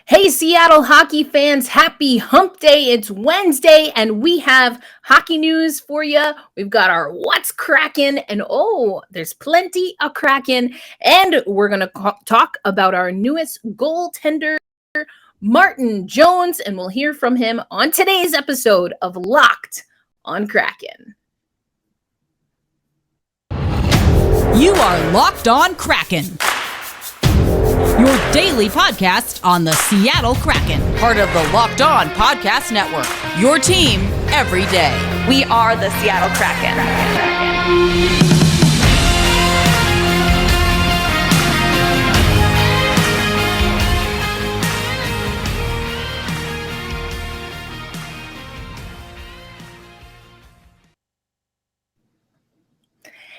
Hey, Seattle hockey fans, happy hump day. It's Wednesday, and we have hockey news for you. We've got our What's Kraken, and there's plenty of Kraken. And we're going to talk about our newest goaltender, Martin Jones, and we'll hear from him on today's episode of Locked on Kraken. You are Locked on Kraken, your daily podcast on the Seattle Kraken, part of the Locked On Podcast Network, your team every day. We are the Seattle Kraken.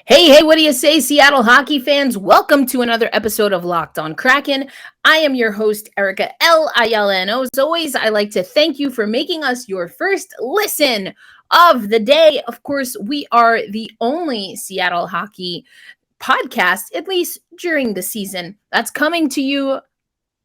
Hey, what do you say, Seattle hockey fans? Welcome to another episode of Locked on Kraken. I am your host, Erica L. Ayala, and as always, I like to thank you for making us your first listen of the day. Of course, we are the only Seattle hockey podcast, at least during the season, that's coming to you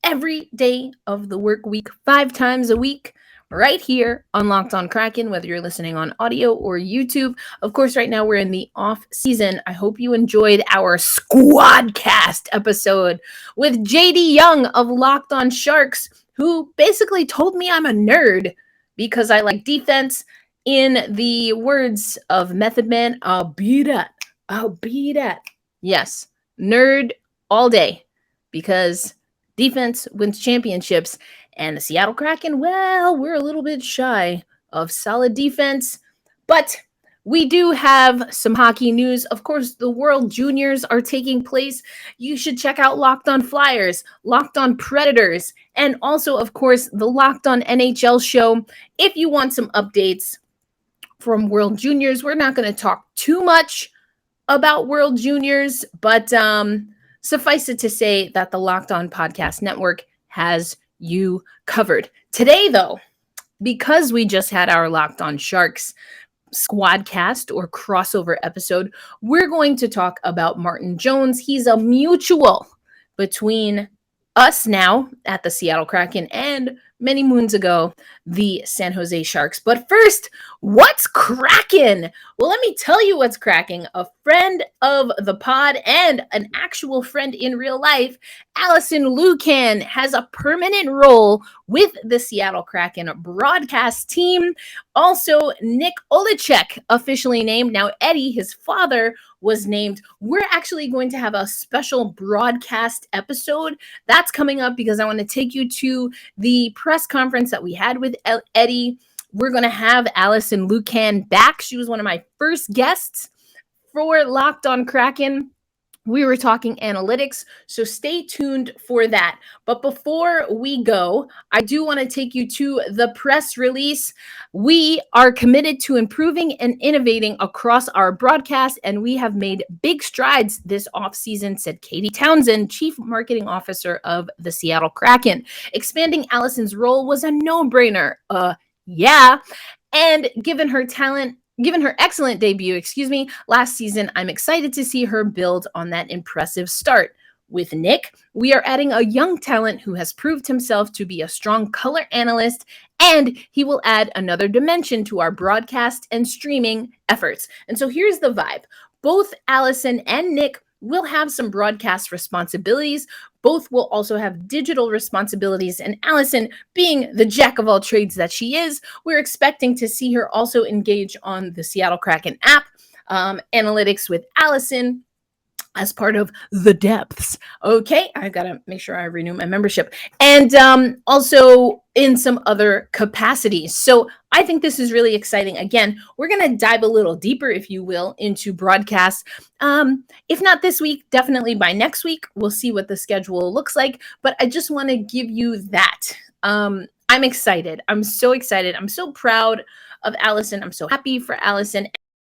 every day of the work week, 5 times a week, right here on Locked on Kraken, whether you're listening on audio or YouTube. Of course, right now we're in the off season. I hope you enjoyed our Squadcast episode with JD Young of Locked on Sharks, who basically told me I'm a nerd because I like defense. In the words of Method Man, I'll be that. Yes, nerd all day, because defense wins championships. And the Seattle Kraken, well, we're a little bit shy of solid defense, but we do have some hockey news. Of course, the World Juniors are taking place. You should check out Locked on Flyers, Locked on Predators, and also, of course, the Locked on NHL show. If you want some updates from World Juniors, we're not going to talk too much about World Juniors, but suffice it to say that the Locked on Podcast Network has you covered. Today, though, because we just had our Locked on Sharks Squadcast or crossover episode, we're going to talk about Martin Jones. He's a mutual between us now at the Seattle Kraken and many moons ago, the San Jose Sharks. But first, what's cracking? Well, let me tell you what's cracking. A friend of the pod and an actual friend in real life, Allison Lucan, has a permanent role with the Seattle Kraken broadcast team. Also, Nick Olechek, officially named. Now, Eddie, his father, was named. We're actually going to have a special broadcast episode that's coming up because I want to take you to the press conference that we had with Eddie. We're going to have Allison Lucan back. She was one of my first guests for Locked on Kraken. We were talking analytics, so stay tuned for that. But before we go, I do want to take you to the press release. We are committed to improving and innovating across our broadcast, and we have made big strides this offseason, said Katie Townsend, Chief Marketing Officer of the Seattle Kraken. Expanding Allison's role was a no-brainer. Yeah. And given her excellent debut, last season, I'm excited to see her build on that impressive start. With Nick, we are adding a young talent who has proved himself to be a strong color analyst, and he will add another dimension to our broadcast and streaming efforts. And so here's the vibe. Both Allison and Nick will have some broadcast responsibilities. Both will also have digital responsibilities. And Allison, being the jack of all trades that she is, we're expecting to see her also engage on the Seattle Kraken app, analytics with Allison as part of the depths. Okay, I got to make sure I renew my membership. And also in some other capacities. So I think this is really exciting. Again, we're going to dive a little deeper, if you will, into broadcasts. If not this week, definitely by next week. We'll see what the schedule looks like. But I just want to give you that. I'm excited. I'm so excited. I'm so proud of Allison. I'm so happy for Allison.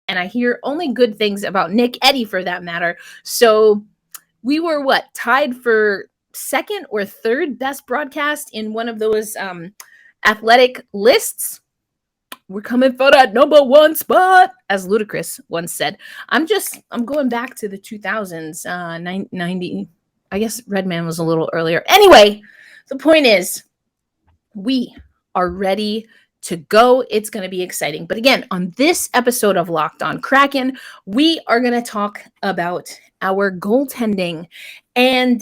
And I hear only good things about Nick, Eddie for that matter. So we were tied for second or third best broadcast in one of those athletic lists. We're coming for that number one spot, as Ludacris once said. I'm going back to the 2000s, 90. I guess Redman was a little earlier. Anyway, the point is, We are ready to go. It's going to be exciting. But again, on this episode of Locked On Kraken, we are going to talk about our goaltending. And,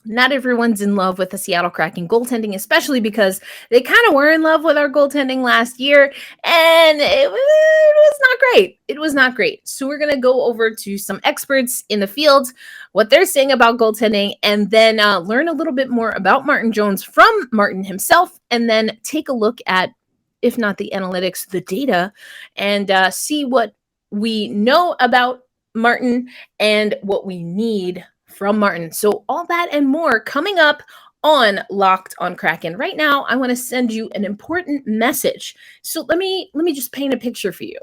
not everyone's in love with the Seattle Kraken goaltending, especially because they kind of were in love with our goaltending last year, and it was not great. It was not great. So we're going to go over to some experts in the field, what they're saying about goaltending, and then learn a little bit more about Martin Jones from Martin himself, and then take a look at, if not the analytics, the data, and see what we know about Martin and what we need from Martin. So all that and more coming up on Locked on Kraken. Right now, I want to send you an important message. So let me just paint a picture for you.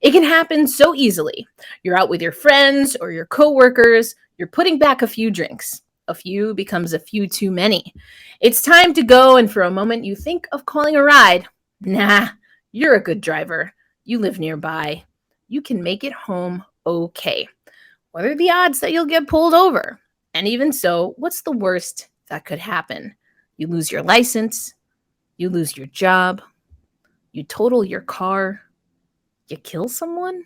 It can happen so easily. You're out with your friends or your coworkers, you're putting back a few drinks. A few becomes a few too many. It's time to go, and for a moment you think of calling a ride. Nah, you're a good driver. You live nearby. You can make it home okay. What are the odds that you'll get pulled over? And even so, what's the worst that could happen? You lose your license, you lose your job, you total your car, you kill someone?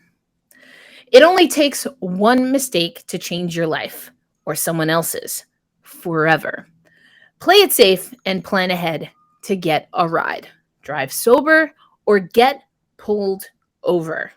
It only takes one mistake to change your life or someone else's forever. Play it safe and plan ahead to get a ride. Drive sober or get pulled over.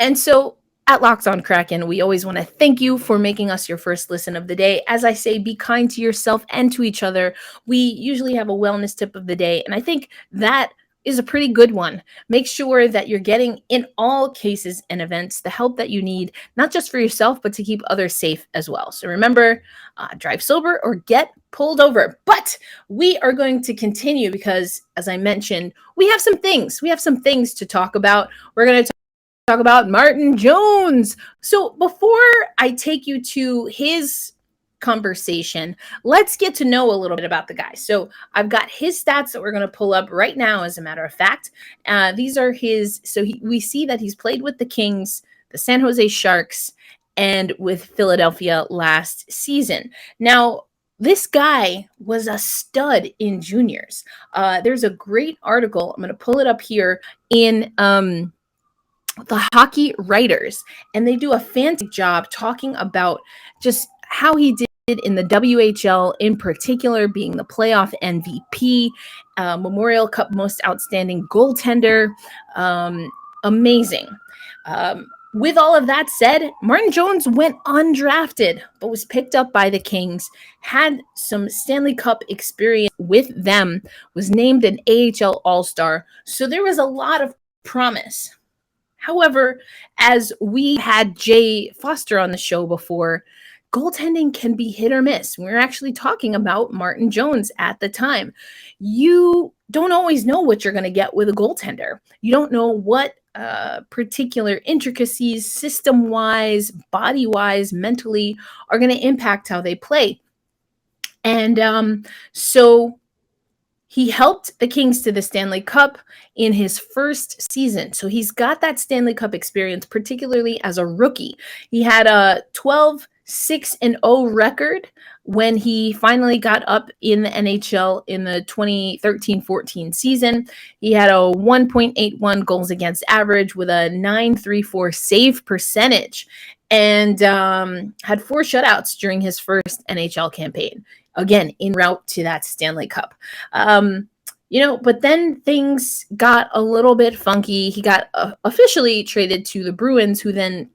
And so at Locked on Kraken, we always want to thank you for making us your first listen of the day. As I say, be kind to yourself and to each other. We usually have a wellness tip of the day, and I think that is a pretty good one. Make sure that you're getting, in all cases and events, the help that you need, not just for yourself, but to keep others safe as well. So remember, drive sober or get pulled over. But we are going to continue because, as I mentioned, we have some things. We have some things to talk about. We're going to talk about Martin Jones. So before I take you to his conversation, let's get to know a little bit about the guy. So I've got his stats that we're going to pull up right now, as a matter of fact. These are his. So we see that he's played with the Kings, the San Jose Sharks, and with Philadelphia last season. Now, this guy was a stud in juniors. There's a great article. I'm going to pull it up here in the Hockey Writers, and they do a fantastic job talking about just how he did in the WHL, in particular being the playoff MVP, Memorial Cup most outstanding goaltender. Amazing. With all of that said, Martin Jones went undrafted, but was picked up by the Kings, had some Stanley Cup experience with them, was named an AHL All-Star. So there was a lot of promise. However, as we had Jay Foster on the show before, goaltending can be hit or miss. We were actually talking about Martin Jones at the time. You don't always know what you're going to get with a goaltender. You don't know what particular intricacies, system-wise, body-wise, mentally, are going to impact how they play. And so he helped the Kings to the Stanley Cup in his first season. So he's got that Stanley Cup experience, particularly as a rookie. He had a 12-6-0 record when he finally got up in the NHL in the 2013-14 season. He had a 1.81 goals against average with a .934 save percentage, and had 4 shutouts during his first NHL campaign. Again, en route to that Stanley Cup. But then things got a little bit funky. He got officially traded to the Bruins, who then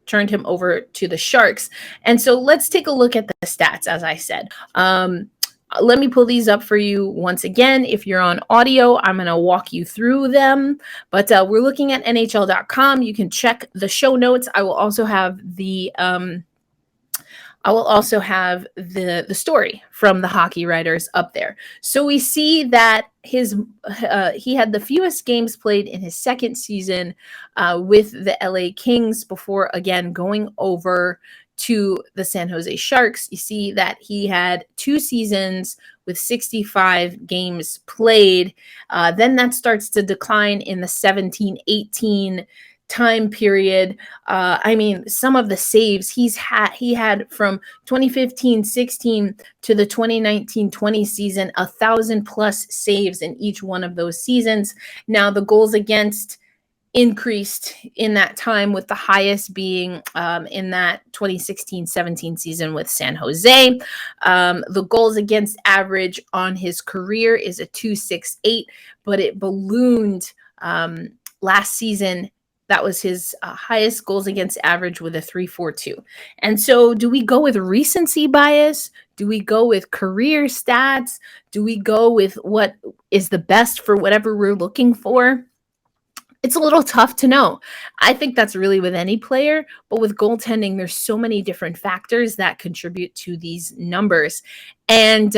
turned him over to the Sharks. And so let's take a look at the stats, as I said. Let me pull these up for you once again. If you're on audio, I'm going to walk you through them. But we're looking at NHL.com. You can check the show notes. I will also have the story from the Hockey Writers up there. So we see that he had the fewest games played in his second season with the LA Kings before, again, going over to the San Jose Sharks. You see that he had 2 seasons with 65 games played. Then that starts to decline in the 17-18 time period. I mean, some of the saves he had from 2015-16 to the 2019-20 season, 1,000+ saves in each one of those seasons. Now the goals against increased in that time, with the highest being in that 2016-17 season with San Jose. The goals against average on his career is a 2.68, but it ballooned last season. That was his highest goals against average with a 3.42. And so do we go with recency bias? Do we go with career stats? Do we go with what is the best for whatever we're looking for? It's a little tough to know. I think that's really with any player, but with goaltending, there's so many different factors that contribute to these numbers. And,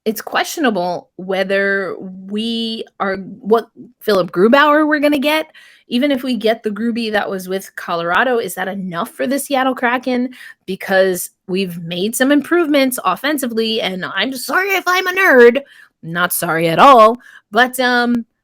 it's questionable whether we are what Philip Grubauer we're going to get. Even if we get the Grubi that was with Colorado, is that enough for the Seattle Kraken? Because we've made some improvements offensively, and I'm sorry if I'm a nerd. Not sorry at all, but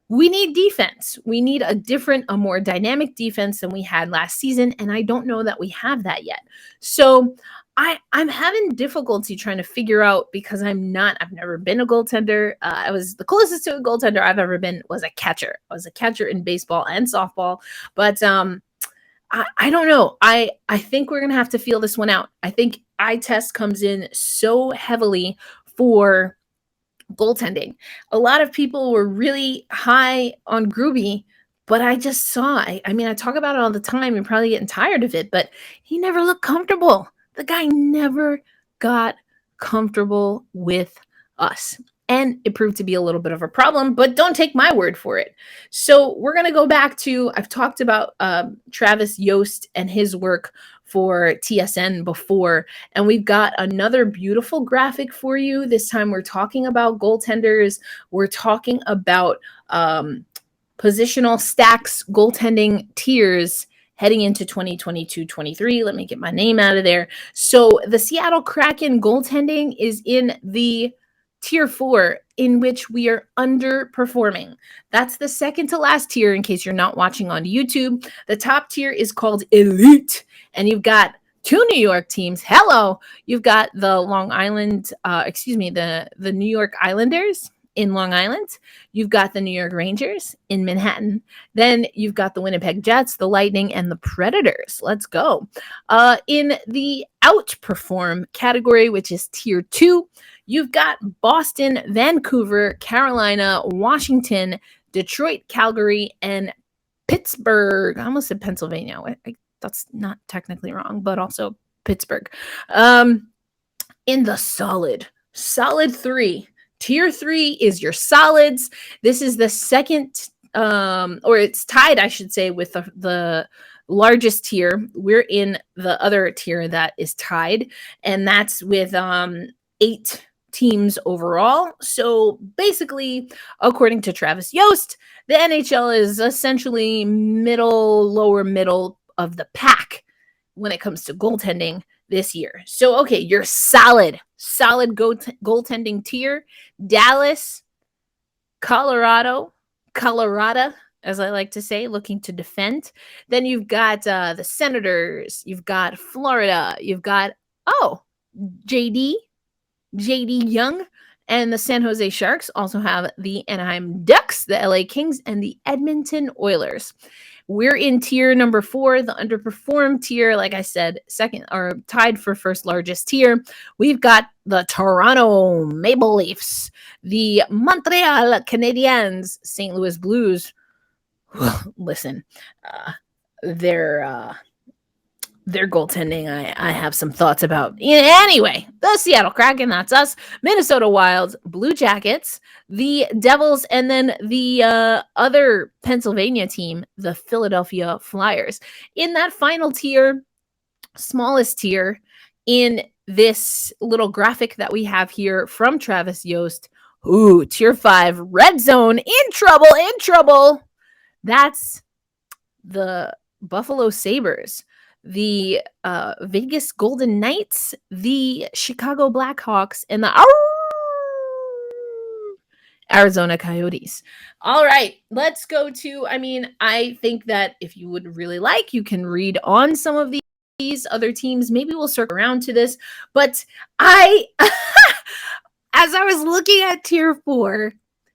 we need defense. We need a more dynamic defense than we had last season, and I don't know that we have that yet. So I'm having difficulty trying to figure out, because I've never been a goaltender. I was the closest to a goaltender I've ever been was a catcher. I was a catcher in baseball and softball, but I don't know. I think we're gonna have to feel this one out. I think eye test comes in so heavily for goaltending. A lot of people were really high on Grubi, but I just saw, I mean, I talk about it all the time. You're probably getting tired of it, but he never looked comfortable. The guy never got comfortable with us. And it proved to be a little bit of a problem, but don't take my word for it. So we're going to go back to, I've talked about Travis Yost and his work for TSN before, and we've got another beautiful graphic for you. This time we're talking about goaltenders. We're talking about positional stacks, goaltending tiers heading into 2022-23. Let me get my name out of there. So the Seattle Kraken goaltending is in the Tier 4, in which we are underperforming. That's the second to last tier, in case you're not watching on YouTube. The top tier is called Elite, and you've got two New York teams. Hello. You've got the the New York Islanders in Long Island. You've got the New York Rangers in Manhattan. Then you've got the Winnipeg Jets, the Lightning, and the Predators. Let's go. In the outperform category, which is Tier 2, you've got Boston, Vancouver, Carolina, Washington, Detroit, Calgary, and Pittsburgh. I almost said Pennsylvania. That's not technically wrong, but also Pittsburgh. In the solid 3. Tier 3 is your solids. This is the second, or it's tied, I should say, with the largest tier. We're in the other tier that is tied, and that's with 8 teams overall. So basically, according to Travis Yost, the NHL is essentially lower middle of the pack when it comes to goaltending this year. So, okay, your solid goaltending tier: Dallas, Colorado, as I like to say, looking to defend. Then you've got the Senators, you've got Florida, you've got JD Young, and the San Jose Sharks. Also have the Anaheim Ducks, the LA Kings, and the Edmonton Oilers. We're in tier number 4, the underperformed tier. Like I said, second or tied for first largest tier. We've got the Toronto Maple Leafs, the Montreal Canadiens, St. Louis Blues. Listen, their goaltending, I have some thoughts about. Anyway, the Seattle Kraken, that's us. Minnesota Wild, Blue Jackets, the Devils, and then the other Pennsylvania team, the Philadelphia Flyers. In that final tier, smallest tier, in this little graphic that we have here from Travis Yost, tier 5, red zone, in trouble. That's the Buffalo Sabres, the Vegas Golden Knights, the Chicago Blackhawks, and the Arizona Coyotes. All right, let's go to, I think that if you would really like, you can read on some of these other teams. Maybe we'll circle around to this, but I, as I was looking at tier 4,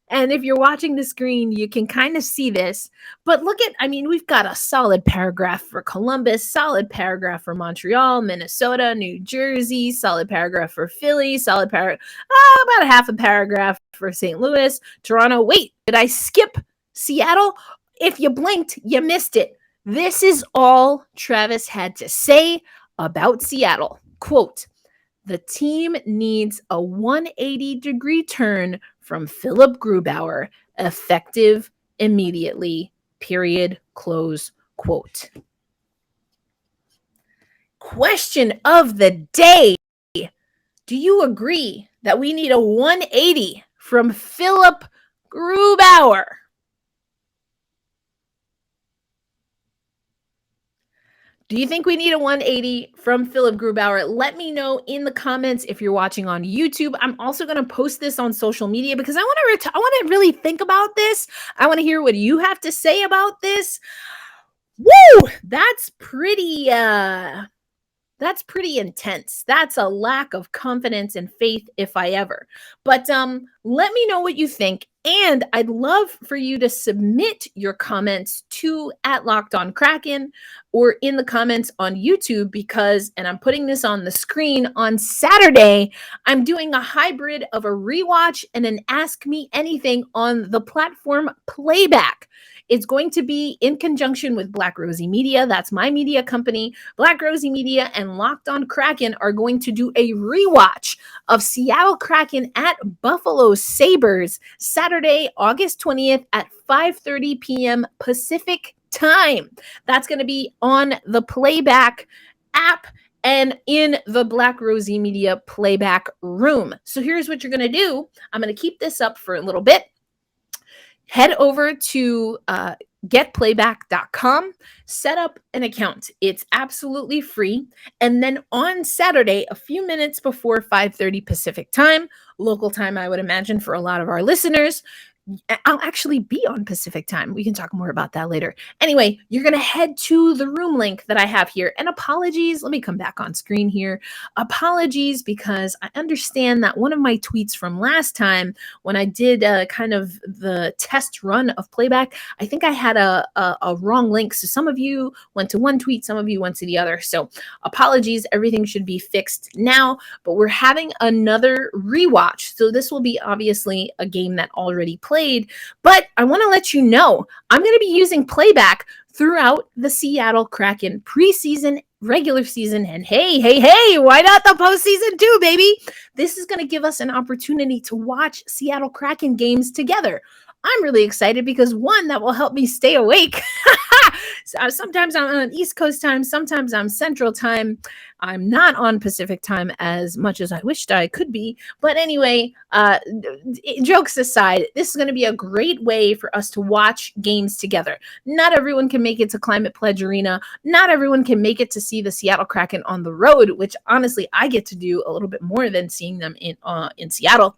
and if you're watching the screen, you can kind of see this. But look at, we've got a solid paragraph for Columbus, solid paragraph for Montreal, Minnesota, New Jersey, solid paragraph for Philly, solid paragraph, about a half a paragraph for St. Louis, Toronto. Wait, did I skip Seattle? If you blinked, you missed it. This is all Travis had to say about Seattle. Quote, "The team needs a 180-degree turn from Philip Grubauer, effective immediately, period, close quote." Question of the day. Do you agree that we need a 180 from Philip Grubauer? Do you think we need a 180 from Philip Grubauer? Let me know in the comments if you're watching on YouTube. I'm also going to post this on social media because I want to really think about this. I want to hear what you have to say about this. Woo! That's pretty intense. That's a lack of confidence and faith if I ever. But let me know what you think. And I'd love for you to submit your comments to @LockedOnKraken or in the comments on YouTube because, and I'm putting this on the screen, on Saturday, I'm doing a hybrid of a rewatch and an Ask Me Anything on the platform Playback. It's going to be in conjunction with Black Rosie Media. That's my media company. Black Rosie Media and Locked On Kraken are going to do a rewatch of Seattle Kraken at Buffalo Sabres Saturday, August 20th at 5:30 p.m. Pacific time. That's going to be on the Playback app and in the Black Rosie Media Playback room. So here's what you're going to do. I'm going to keep this up for a little bit. Head over to getplayback.com, set up an account. It's absolutely free. And then on Saturday, a few minutes before 5:30 Pacific time, local time, I would imagine for a lot of our listeners, I'll actually be on Pacific time. We can talk more about that later. Anyway, you're going to head to the room link that I have here. And apologies, let me come back on screen here. Apologies because I understand that one of my tweets from last time when I did kind of the test run of Playback, I think I had a wrong link. So some of you went to one tweet, some of you went to the other. So apologies, everything should be fixed now. But we're having another rewatch. So this will be obviously a game that already played. But I want to let you know, I'm going to be using Playback throughout the Seattle Kraken preseason, regular season, and hey, why not the postseason too, baby? This is going to give us an opportunity to watch Seattle Kraken games together. I'm really excited because one, that will help me stay awake. Sometimes I'm on East Coast time, sometimes I'm Central time. I'm not on Pacific time as much as I wished I could be. But anyway, jokes aside, this is going to be a great way for us to watch games together. Not everyone can make it to Climate Pledge Arena. Not everyone can make it to see the Seattle Kraken on the road, which honestly, I get to do a little bit more than seeing them in Seattle.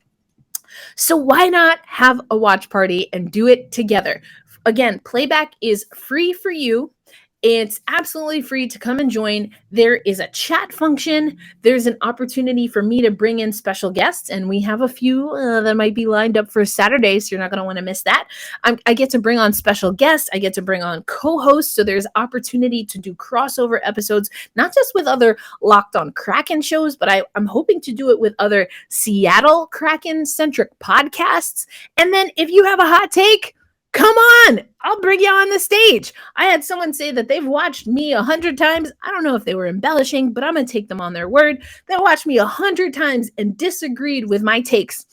So why not have a watch party and do it together? Again, Playback is free for you. It's absolutely free to come and join. There is a chat function. There's an opportunity for me to bring in special guests, and we have a few that might be lined up for Saturday, so you're not going to want to miss that. I get to bring on special guests. I get to bring on co-hosts, so there's opportunity to do crossover episodes, not just with other Locked On Kraken shows, but I'm hoping to do it with other Seattle Kraken-centric podcasts. And then if you have a hot take, come on, I'll bring you on the stage. I had someone say that they've watched me 100 times. I don't know if they were embellishing, but I'm going to take them on their word. They watched me 100 times and disagreed with my takes.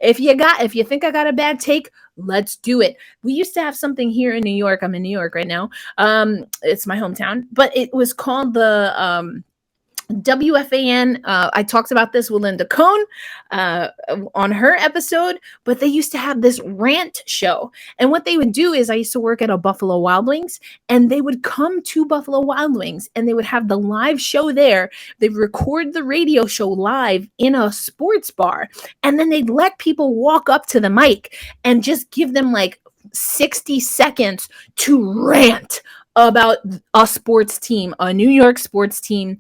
If you think I got a bad take, let's do it. We used to have something here in New York. I'm in New York right now. It's my hometown, but it was called the WFAN, I talked about this with Linda Cohn on her episode, but they used to have this rant show. And what they would do is, I used to work at a Buffalo Wild Wings, and they would come to Buffalo Wild Wings and they would have the live show there. They'd record the radio show live in a sports bar, and then they'd let people walk up to the mic and just give them like 60 seconds to rant about a sports team, a New York sports team.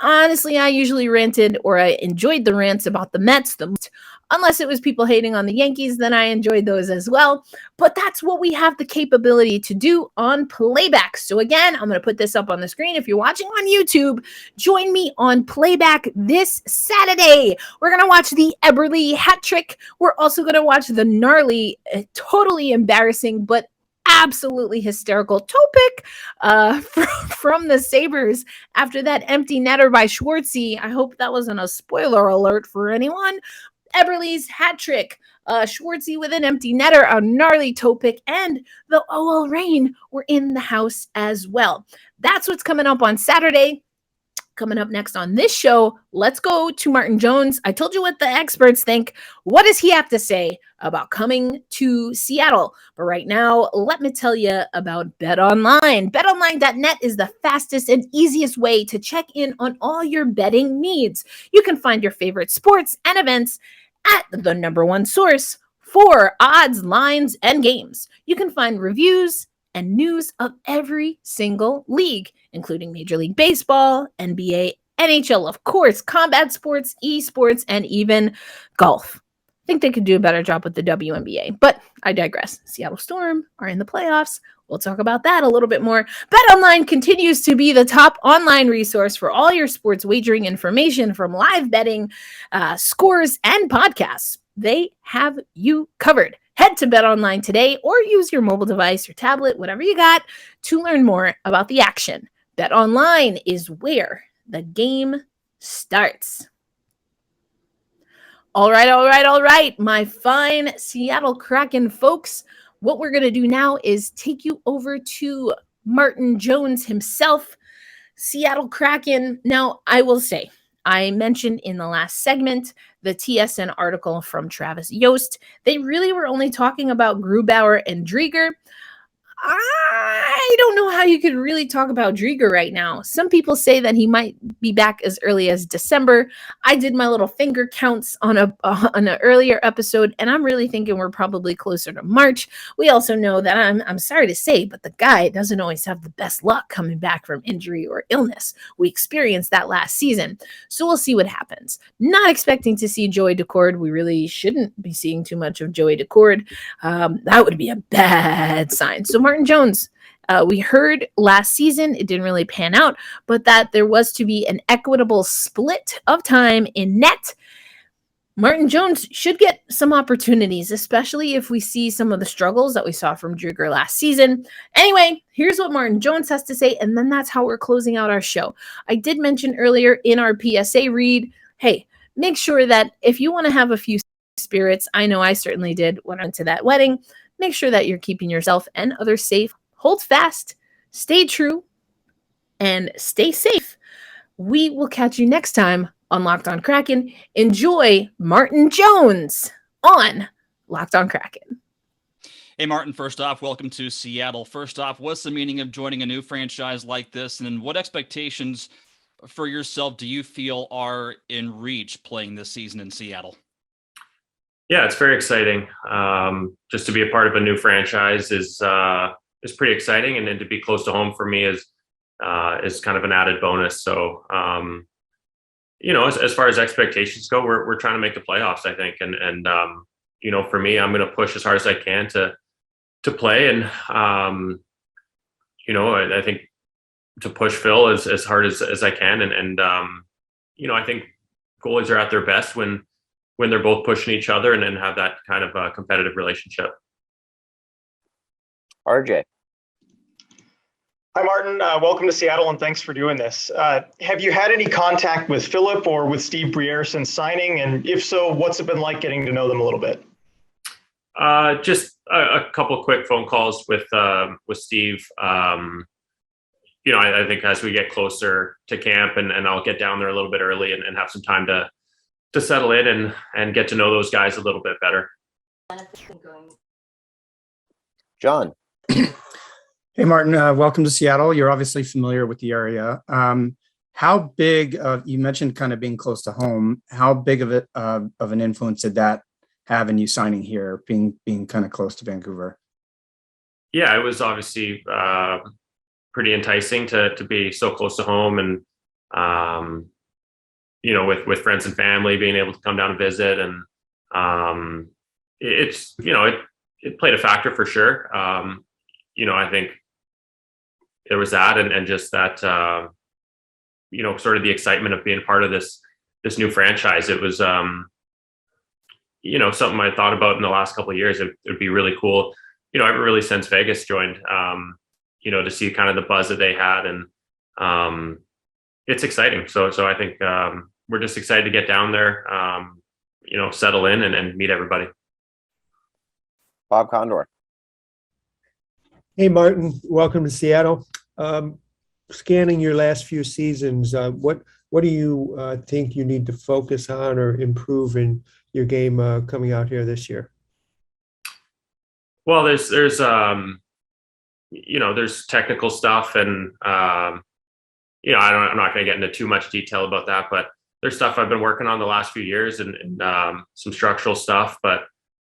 Honestly, I usually ranted, or I enjoyed the rants about the Mets the most. Unless it was people hating on the Yankees, then I enjoyed those as well. But that's what we have the capability to do on Playback. So again, I'm going to put this up on the screen. If you're watching on YouTube, join me on Playback this Saturday. We're going to watch the Eberle hat trick. We're also going to watch the gnarly, totally embarrassing, but absolutely hysterical toe pick from the Sabres after that empty netter by Schwartzy. I hope that wasn't a spoiler alert for anyone. Eberle's hat trick, Schwartzy with an empty netter, a gnarly toe pick, and the OL Reign were in the house as well. That's what's coming up on Saturday. Coming up next on this show, let's go to Martin Jones. I told you what the experts think. What does he have to say about coming to Seattle? But right now, let me tell you about BetOnline. BetOnline.net is the fastest and easiest way to check in on all your betting needs. You can find your favorite sports and events at the number one source for odds, lines, and games. You can find reviews and news of every single league, including Major League Baseball, NBA, NHL, of course, combat sports, esports, and even golf. I think they could do a better job with the WNBA, but I digress. Seattle Storm are in the playoffs. We'll talk about that a little bit more. BetOnline continues to be the top online resource for all your sports wagering information, from live betting, scores, and podcasts. They have you covered. Head to BetOnline today or use your mobile device, your tablet, whatever you got, to learn more about the action. BetOnline is where the game starts. All right, my fine Seattle Kraken folks. What we're going to do now is take you over to Martin Jones himself, Seattle Kraken. Now, I will say, I mentioned in the last segment the TSN article from Travis Yost. They really were only talking about Grubauer and Drieger. I don't know how you could really talk about Drieger right now. Some people say that he might be back as early as December. I did my little finger counts on an earlier episode, and I'm really thinking we're probably closer to March. We also know that I'm sorry to say, but the guy doesn't always have the best luck coming back from injury or illness. We experienced that last season, so we'll see what happens. Not expecting to see Joey Daccord. We really shouldn't be seeing too much of Joey Daccord. That would be a bad sign. So Martin Jones, we heard last season, it didn't really pan out, but that there was to be an equitable split of time in net. Martin Jones should get some opportunities, especially if we see some of the struggles that we saw from Drieger last season. Anyway, here's what Martin Jones has to say, and then that's how we're closing out our show. I did mention earlier in our PSA read, hey, make sure that if you want to have a few spirits, I know I certainly did when I went to that wedding, make sure that you're keeping yourself and others safe. Hold fast, stay true, and stay safe. We will catch you next time on Locked On Kraken. Enjoy Martin Jones on Locked On Kraken. Hey, Martin, first off, welcome to Seattle. First off, what's the meaning of joining a new franchise like this? And then what expectations for yourself do you feel are in reach playing this season in Seattle? Yeah, it's very exciting. Just to be a part of a new franchise is pretty exciting, and then to be close to home for me is kind of an added bonus. So, as far as expectations go, we're trying to make the playoffs, I think, and for me, I'm going to push as hard as I can to play, and I think to push Phil as hard as I can, and I think goalies are at their best when they're both pushing each other and then have that kind of a competitive relationship. RJ. Hi, Martin. Welcome to Seattle, and thanks for doing this. Have you had any contact with Philip or with Steve Briere since signing? And if so, what's it been like getting to know them a little bit? Just a couple of quick phone calls with Steve. I think as we get closer to camp and I'll get down there a little bit early and have some time to settle in and get to know those guys a little bit better. John. Hey, Martin, welcome to Seattle. You're obviously familiar with the area. How big, you mentioned kind of being close to home, how big of an influence did that have in you signing here, being kind of close to Vancouver? Yeah, it was obviously pretty enticing to be so close to home and, with friends and family, being able to come down and visit. And it played a factor for sure. I think there was that and just that, sort of the excitement of being part of this new franchise. It was, something I thought about in the last couple of years. It would be really cool, ever really since Vegas joined, to see kind of the buzz that they had. And it's exciting. So I think we're just excited to get down there, settle in and meet everybody. Bob Condor. Hey, Martin, welcome to Seattle. Scanning your last few seasons, what do you think you need to focus on or improve in your game coming out here this year? Well, there's technical stuff and, I'm not going to get into too much detail about that, but there's stuff I've been working on the last few years and some structural stuff. But,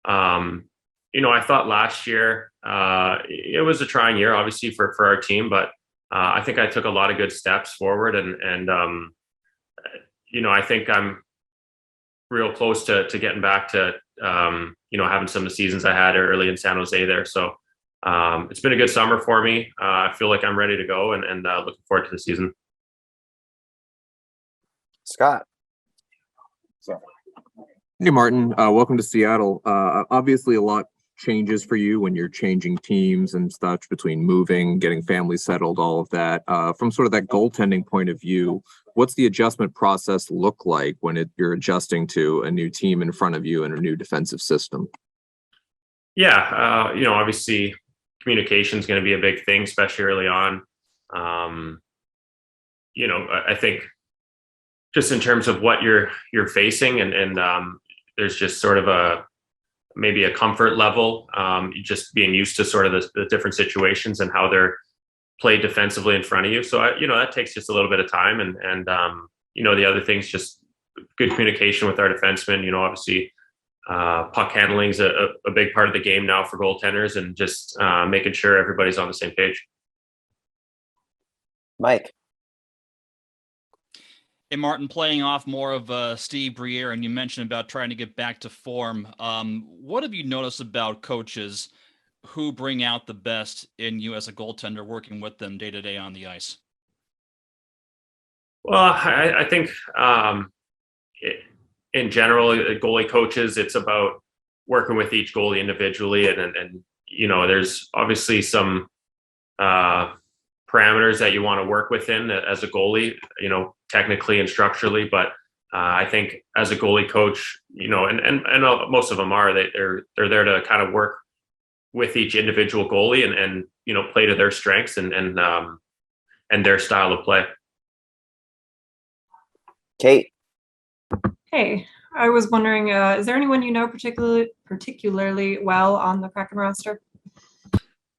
I thought last year it was a trying year, obviously, for our team, but I think I took a lot of good steps forward and I think I'm real close to getting back to, having some of the seasons I had early in San Jose there. So it's been a good summer for me. I feel like I'm ready to go and looking forward to the season. Scott. Hey, Martin. Welcome to Seattle. Obviously, a lot changes for you when you're changing teams and such, between moving, getting families settled, all of that. From sort of that goaltending point of view, what's the adjustment process look like when you're adjusting to a new team in front of you and a new defensive system? Yeah, obviously communication is going to be a big thing, especially early on. I think just in terms of what you're facing and there's just sort of maybe a comfort level, just being used to sort of the different situations and how they're played defensively in front of you. So, that takes just a little bit of time. And the other things, just good communication with our defensemen. Obviously, puck handling is a big part of the game now for goaltenders, and just making sure everybody's on the same page. Mike. Hey, Martin, playing off more of Steve Briere, and you mentioned about trying to get back to form. What have you noticed about coaches who bring out the best in you as a goaltender, working with them day to day on the ice? Well, I think in general, goalie coaches, it's about working with each goalie individually, and there's obviously some parameters that you want to work within as a goalie, technically and structurally. But I think as a goalie coach, and most of them are, they're there to kind of work with each individual goalie and play to their strengths and their style of play. Kate. Hey, I was wondering, is there anyone you know particularly well on the Kraken roster?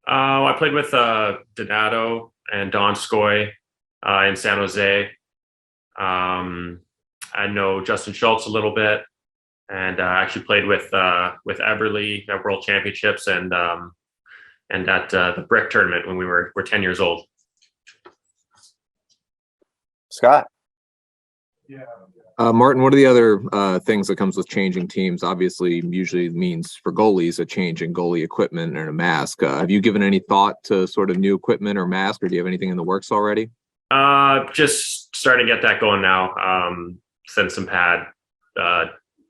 I played with Donato and Donskoy in San Jose. I know Justin Schultz a little bit, and I actually played with Eberle at World Championships and at the Brick tournament when we were 10 years old. Scott. Martin, what are the other things that comes with changing teams? Obviously, usually means for goalies a change in goalie equipment and a mask. Have you given any thought to sort of new equipment or mask, or do you have anything in the works already? Just starting to get that going now. Sent some pad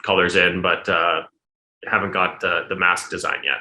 colors in, but haven't got the mask design yet.